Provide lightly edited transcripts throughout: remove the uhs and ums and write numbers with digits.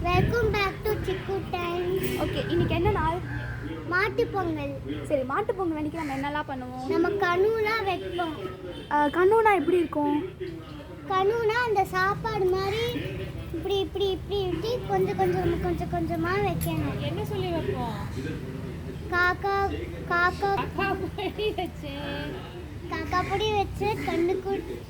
Welcome back to சிக்கு time. Okay, இன்னைக்கு என்ன நாள்? மாட்டு பொங்கல். சரி, மாட்டு பொங்கல் அன்னைக்கு நம்ம என்னெல்லாம் பண்ணுவோம்? நம்ம கணுலாம் வைப்போம். கண்ணுனா எப்படி இருக்கும்? கணுனா அந்த சாப்பாடு மாதிரி இப்படி இப்படி இப்படி இப்படி கொஞ்சம் கொஞ்சமாக வைக்கணும். என்ன சொல்லி வைப்போம்? காக்கா காக்கா அக்கா படி வச்சேன், காக்கா பொடி வச்சு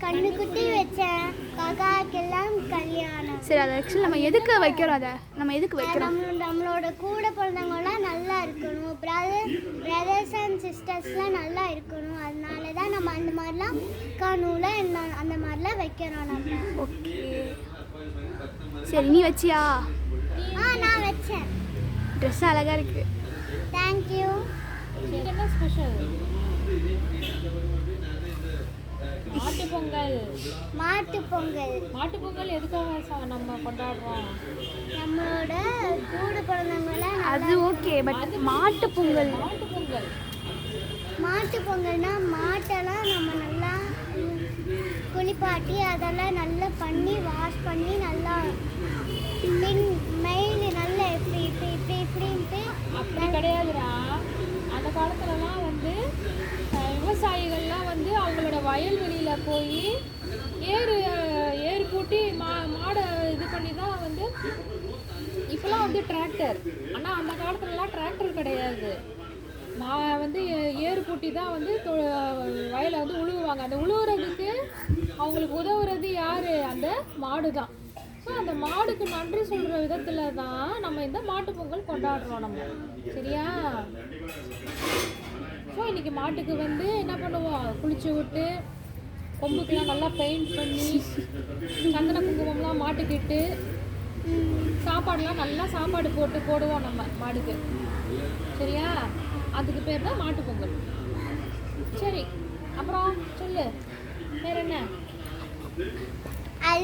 கண்ணுக்குட்டி வச்சேன், காக்காக்கெல்லாம் கல்யாணம். சரி, அதை ஆக்சுவலி நம்ம எதுக்கு வைக்கிறோம்? அதை நம்ம எதுக்கு வைக்கிறோம்? நம்மளோட கூட பிறந்தவங்களாம் நல்லா இருக்கணும், பிரதர்ஸ் அண்ட் சிஸ்டர்ஸ்லாம் நல்லா இருக்கணும். அதனால தான் நம்ம அந்த மாதிரிலாம் கனவுல அந்த மாதிரிலாம் வைக்கிறோம் நம்ம. ஓகே, சரி, நீ வச்சியா? நான் வச்சேன். ட்ரெஸ் அழகாக இருக்குது. தேங்க்யூ. இன்னைக்கு என்ன ஸ்பெஷல்? மாட்டு பொங்கல். மாட்டு பொங்கல். மாட்டு பொங்கல் எதுக்காக நம்ம கொண்டாடுறோம்? நம்மளோட கூட பிறந்தவங்களாம் அது ஓகே, பட் மாட்டு பொங்கல். மாட்டு பொங்கல் மாட்டு பொங்கல்னா மாட்டெல்லாம் நம்ம நல்லா குளிப்பாட்டி அதெல்லாம் நல்லா பண்ணி வாஷ் பண்ணி நல்லா மெயில் நல்லா இப்படி இப்படி இப்படி இப்படின்ட்டு. அப்படி கிடையாதுடா. அந்த காலத்துலலாம் வந்து விவசாயிகள்லாம் வந்து அவங்களோட வயல்வெளியில் போய் ஏறு பூட்டி மாடை இது பண்ணி தான் வந்து. இப்போலாம் வந்து டிராக்டர், ஆனால் அந்த காலத்துலலாம் டிராக்டர் கிடையாது. வந்து ஏறு பூட்டி தான் வந்து வயலை வந்து உழுவுவாங்க. அந்த உழுவுறதுக்கு அவங்களுக்கு உதவுறது யார்? அந்த மாடு தான். ஸோ அந்த மாடுக்கு நன்றி சொல்கிற விதத்தில் தான் நம்ம இந்த மாட்டு பொங்கல் கொண்டாடுறோம் நம்ம. சரியா? ஸோ இன்றைக்கி மாட்டுக்கு வந்து என்ன பண்ணுவோம்? குளிச்சு விட்டு கொம்புக்கெலாம் நல்லா பெயிண்ட் பண்ணி சந்தன குங்குமம்லாம் மாட்டுக்கிட்டு சாப்பாடுலாம் நல்லா சாப்பாடு போடுவோம் நம்ம மாடுக்கு. சரியா? அதுக்கு பேர் தான் மாட்டு பொங்கல். சரி, அப்புறம் சொல்லு, வேற என்ன? I